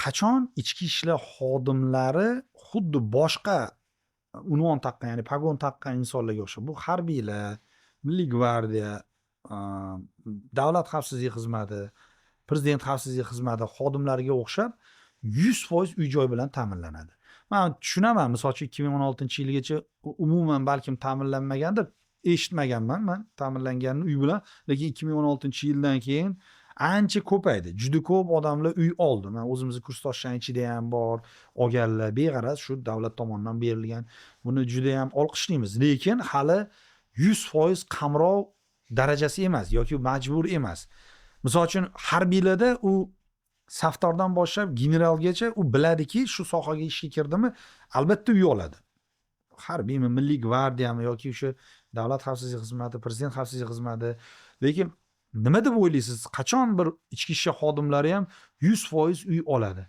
qachon ichki ishlar xodimlari xuddi boshqa unvon taqqan, ya'ni pogon taqqan insonlarga o'xshab, bu harbiylar, Milliy gvardiya, a, davlat xavfsizlik xizmati, prezident xavfsizlik xizmati xodimlariga o'xshab 100% uy-joy bilan ta'minlanadi. Men tushunaman, misol uchun 2016-yilgacha umuman balkim ta'minlanmagandir, eshitmaganman men ta'minlanganini uy bilan, lekin 2016-yildan keyin ancha ko'paydi. Juda ko'p odamlar uy oldi. Men o'zimizni kursdoshlarning ichida ham bor, olganlar, beg'araz shu davlat tomonidan berilgan. Buni juda ham olqishlaymiz, lekin hali 100% qamrov darajasi emas yoki majbur emas. Misol uchun harbiylarda u safdordan boshlab generalgacha u biladiki, shu sohaga ishga kirdimi, albatta uy oladi. Harbiymi, Milliy gvardiyami yoki o'sha davlat xavfsizlik xizmati, prezident xavfsizlik xizmati. Lekin nima deb o'ylaysiz? Qachon bir ichki ishlar xodimlari ham 100% uy oladi?